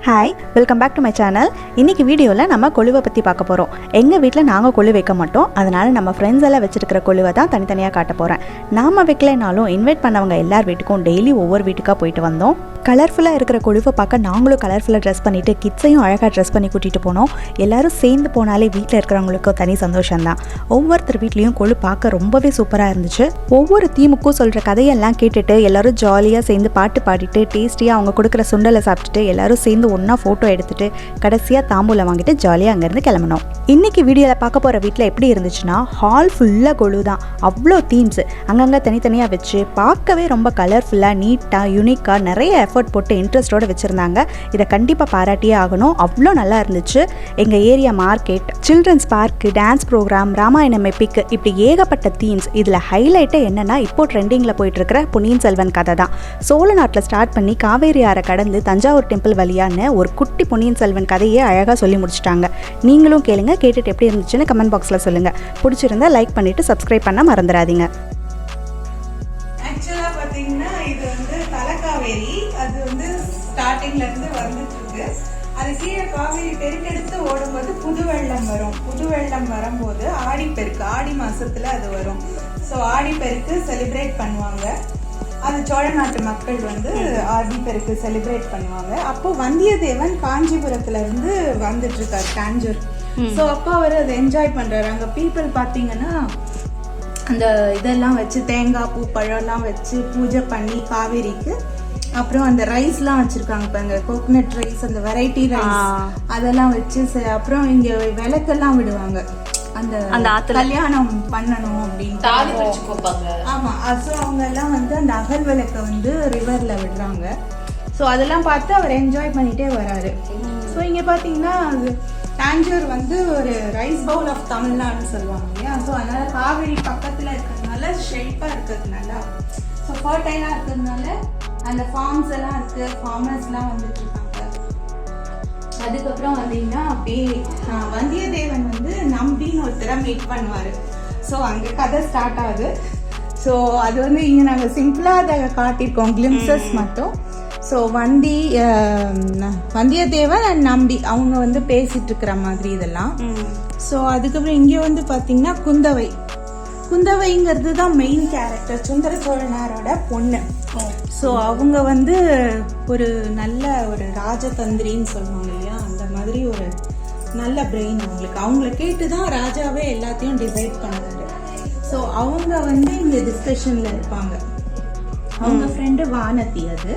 Hi, welcome back to my channel. இன்றைக்கி வீடியோவில் நம்ம கொழுவை பற்றி பார்க்க போகிறோம். எங்கள் வீட்டில் நாங்கள் கொழு வைக்க மாட்டோம், அதனால் நம்ம ஃப்ரெண்ட்ஸ் எல்லாம் வச்சுருக்கிற கொழுவை தான் தனித்தனியாக காட்ட போகிறேன். நாம் வைக்கலைனாலும் இன்வைட் பண்ணவங்க எல்லார் வீட்டுக்கும் டெய்லி ஒவ்வொரு வீட்டுக்காக போயிட்டு வந்தோம். கலர்ஃபுல்லாக இருக்கிற கொழுவை பார்க்க நாங்களும் கலர்ஃபுல்லாக ட்ரெஸ் பண்ணிவிட்டு கிட்ஸையும் அழகாக ட்ரெஸ் பண்ணி கூட்டிகிட்டு போனோம். எல்லோரும் சேர்ந்து போனாலே வீட்டில் இருக்கிறவங்களுக்கும் தனி சந்தோஷம்தான். ஒவ்வொருத்தர் வீட்லேயும் கொழு பார்க்க ரொம்பவே சூப்பராக இருந்துச்சு. ஒவ்வொரு தீமுக்கும் சொல்கிற கதையெல்லாம் கேட்டுட்டு எல்லோரும் ஜாலியாக சேர்ந்து பாட்டு பாடிட்டு டேஸ்டியாக அவங்க கொடுக்குற சுண்டலை சாப்பிட்டுட்டு எல்லோரும் சேர்ந்து ஒன்றா ஃபோட்டோ எடுத்துகிட்டு கடைசியாக தாம்பூலம் வாங்கிட்டு ஜாலியாக அங்கேருந்து கிளம்பணும். இன்றைக்கி வீடியோவில் பார்க்க போகிற வீட்டில் எப்படி இருந்துச்சுன்னா, ஹால் ஃபுல்லாக கொழு தான். அவ்வளோ தீம்ஸ் அங்கங்கே தனித்தனியாக வச்சு பார்க்கவே ரொம்ப கலர்ஃபுல்லாக நீட்டாக யூனிக்காக நிறைய எஃபர்ட் போட்டு இன்ட்ரெஸ்ட்டோடு வச்சுருந்தாங்க. இதை கண்டிப்பாக பாராட்டியே ஆகணும். அவ்வளோ நல்லா இருந்துச்சு. எங்கள் area market, children's park, dance program, Ramayanam epic, இப்படி ஏகப்பட்ட தீம்ஸ். இதில் ஹைலைட்டே என்னென்னா, இப்போ ட்ரெண்டிங்கில் போயிட்டுருக்கிற பொன்னியின் செல்வன் கதை தான். சோழ நாட்டில் ஸ்டார்ட் பண்ணி காவேரி ஆறை கடந்து தஞ்சாவூர் டெம்பிள் வழியான ஒரு குட்டி பொன்னியின் செல்வன் கதையே அழகாக சொல்லி முடிச்சிட்டாங்க. நீங்களும் கேளுங்க. கேட்டுட்டு எப்படி இருந்துச்சுன்னு கமெண்ட் பாக்ஸில் சொல்லுங்கள். பிடிச்சிருந்தா லைக் பண்ணிவிட்டு சப்ஸ்கிரைப் பண்ண மறந்துடாதீங்க. ஆக்சுவலாக பார்த்தீங்கன்னா இது வந்து தலைக்காவேரி, அது வந்து ஸ்டார்டிங்ல இருந்து வந்துட்டு இருக்கு. அது கீழே காவேரி பெருக்கெடுத்து ஓடும்போது புது வெள்ளம் வரும். புது வெள்ளம் வரும்போது ஆடிப்பெருக்கு, ஆடி மாசத்துல அது வரும். ஸோ ஆடிப்பெருக்கு செலிப்ரேட் பண்ணுவாங்க. அது சோழ நாட்டு மக்கள் வந்து ஆடிப்பெருக்கு செலிப்ரேட் பண்ணுவாங்க. அப்போ வந்தியத்தேவன் காஞ்சிபுரத்துல இருந்து வந்துட்டு இருக்காரு, தாஞ்சூர். ஸோ அப்போ அவர் அதை என்ஜாய் பண்றாரு. அங்க பீப்புள் பார்த்தீங்கன்னா அந்த இதெல்லாம் வச்சு தேங்காய் பூ பழம்லாம் வச்சு பூஜை பண்ணி காவேரிக்கு, அப்புறம் அந்த ரைஸ்லாம் வச்சிருக்காங்க. இப்போ அங்கே கோகனட் ரைஸ், அந்த வெரைட்டி ரைஸ் அதெல்லாம் வச்சு, அப்புறம் இங்க விளக்கெல்லாம் விடுவாங்க. அந்த கல்யாணம் பண்ணணும் அப்படின்னு. ஆமா, ஸோ அவங்க எல்லாம் வந்து அந்த அகல் விளக்க வந்து ரிவர்ல விடுறாங்க. ஸோ அதெல்லாம் பார்த்து அவர் என்ஜாய் பண்ணிட்டே வராரு. ஸோ இங்க பாத்தீங்கன்னா தாஞ்சூர் வந்து ஒரு ரைஸ் பவுல் ஆஃப் தமிழ்நாடுன்னு சொல்லுவாங்க இல்லையா. ஸோ அதனால காவேரி பக்கத்துல இருக்கிறதுனால ஷெல்பா இருக்கிறதுனால, ஸோ ஃபர்டைலா இருக்கிறதுனால அந்த ஃபார்ம்ஸ் எல்லாம் இருக்கு, ஃபார்மர்ஸ்லாம் வந்துட்டு இருக்காங்க. அதுக்கப்புறம் வந்தீங்கன்னா அப்படியே வந்தியத்தேவன் வந்து நம்பின்னு ஒருத்தரை மீட் பண்ணுவாரு. ஸோ அங்க கதை ஸ்டார்ட் ஆகுது. ஸோ அது வந்து இங்க நாங்க சிம்பிளா அதை காட்டியிருக்கோம், கிளிம்சஸ் மட்டும். ஸோ வந்தியத்தேவன் அண்ட் நம்பி அவங்க வந்து பேசிட்டு இருக்கிற மாதிரி இதெல்லாம். ஸோ அதுக்கப்புறம் இங்கே வந்து பார்த்தீங்கன்னா குந்தவைங்கிறது தான் மெயின் கேரக்டர், சுந்தர சோழனாரோட பொண்ணு. ஸோ அவங்க வந்து ஒரு நல்ல ஒரு ராஜதந்திரின்னு சொல்லுவாங்க இல்லையா, அந்த மாதிரி ஒரு நல்ல பிரெயின் அவங்களுக்கு. அவங்கள கேட்டு தான் ராஜாவே எல்லாத்தையும் டிசைட் பண்ணுறாரு. ஸோ அவங்க வந்து இங்கே டிஸ்கஷன்ல இருப்பாங்க. அவங்க ஃப்ரெண்டு வானதி. அது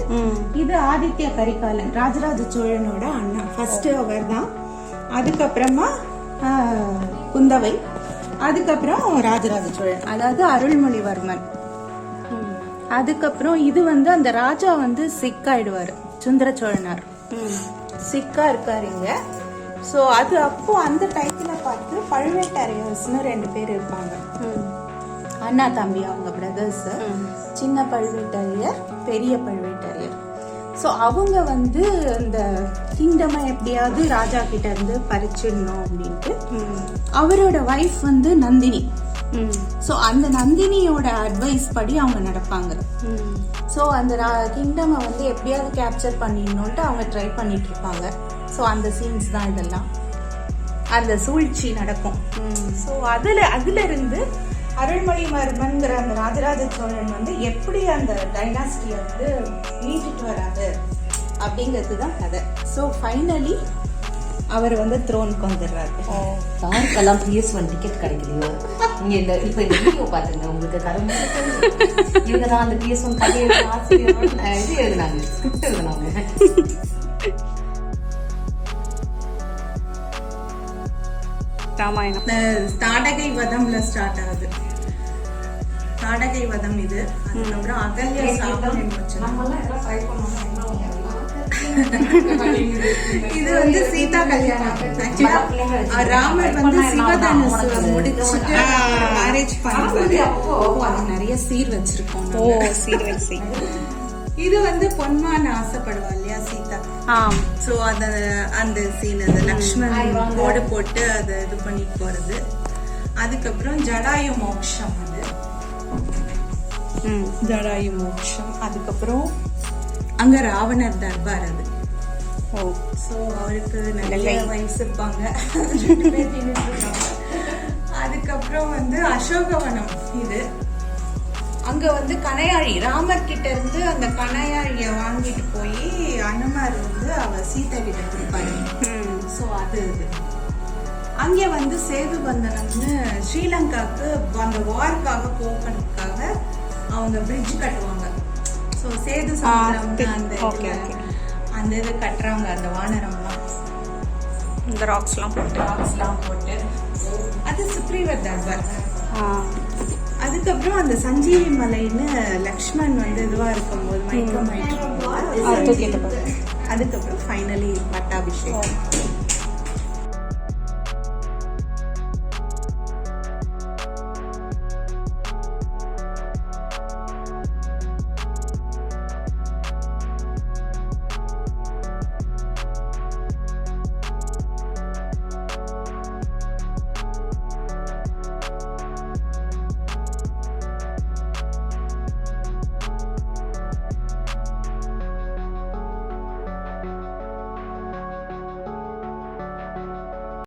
இது ஆதித்ய கரிகாலன், ராஜராஜ சோழனோட அண்ணா, ஃபர்ஸ்ட் அவர் தான். அதுக்கப்புறமா குந்தவை, அதுக்கப்புறம் ராஜராஜ சோழன், அதாவது அருள்மொழிவர்மன். அதுக்கப்புறம் இது வந்து அந்த ராஜா வந்து சிக் ஆயிடுவாரு, சுந்தர சோழனார் சிக்கா இருக்காரு இங்க. ஸோ அது அப்போ அந்த டைத்துல பார்த்து பழுவேட்டரையர்ஸ்னு 2 பேர் இருப்பாங்க, அண்ணா தம்பி, அவங்க பிரதர்ஸ். சின்ன பழுவேட்டரையர், பெரிய பழுவேட்டரையர். ஸோ அவங்க வந்து அந்த கிங்டமை எப்படியாவது ராஜா கிட்ட இருந்து பறிச்சிடணும் அப்படின்ட்டு அவரோட வைஃப் வந்து நந்தினி. ஸோ அந்த நந்தினியோட அட்வைஸ் படி அவங்க நடப்பாங்க. ஸோ அந்த கிங்டமை வந்து எப்படியாவது கேப்சர் பண்ணிடணும்ட்டு அவங்க ட்ரை பண்ணிட்டு இருப்பாங்க. ஸோ அந்த சீன்ஸ் தான் இதெல்லாம், அந்த சூழ்ச்சி நடக்கும். ஸோ அதுல இருந்து அருள்மொழிவர்மன்கிற அந்த ராஜராஜ சோழன் வந்து எப்படி அந்த டைனாஸ்டியை வந்து மீட்டுட்டு வராது அப்படிங்கிறது தான் கதை. ஸோ ஃபைனலி அவர் வந்து த்ரோனுக்கு வந்துடுறாரு. யாருக்கெல்லாம் PS1 டிக்கெட் கிடைக்கலையோ நீங்க இந்த இப்ப இந்த வீடியோ பாத்துங்க, உங்களுக்கு கதை இவங்க தான் அந்த PS1 கதையை இது எழுதுனாங்க, ஸ்கிரிப்ட் எழுதுனாங்க. ராமாயணம் தாடகை வதம்ல ஸ்டார்ட் ஆகுது. தாடகை வதம் இது. அதுக்கப்புறம் அகல்யா சாபம் இது வந்து சீதா கல்யாணம். ராமர் வந்து சிவதனுசு முடிச்சுட்டு மேரேஜ் பண்ணுவாரு. அது நிறைய சீர் வச்சிருக்கோம். இது வந்து பொன்மான் ஆசைப்படுவா இல்லையா சீதா. சோ அந்த சீன், அந்த லக்ஷ்மண் கோடு போட்டு அதை இது பண்ணிட்டு போறது. அதுக்கப்புறம் ஜடாயு மோட்சம், அது ஜடாயு மோட்சம். அதுக்கப்புறம் அங்க ராவணர் தர்பார், அது ஓ ஸோ அவருக்கு நிறைய வயசு இருப்பாங்க. 2 பேர் நின்னுட்டு இருக்காங்க. அதுக்கப்புறம் வந்து அசோகவனம். இது அங்க வந்து கணையாழி ராமர் கிட்ட இருந்து அந்த கணையாழிய வாங்கிட்டு போய் அனுமார் வந்து அவர் சீதை கிட்ட கொடுப்பாரு. ஸோ அது இது அங்க வந்து சேது பந்தனம்னு ஸ்ரீலங்காக்கு அந்த வார்க்காக போகிறதுக்காக அவங்க பிரிட்ஜ் கட்டுவாங்க. ஸோ சேது சமுத்திரம் அந்த இது கட்டுறாங்க. அந்த வானரம்லாம் இந்த ராக்ஸ்லாம் போட்டு அது சுக்ரீவர் தர்பார். அதுக்கப்புறம் அந்த சஞ்சீவி மலைன்னு லக்ஷ்மண் வந்து இதுவா இருக்கும்போது மயக்கம். அதுக்கப்புறம் ஃபைனலி பட்டாபிஷேகம்.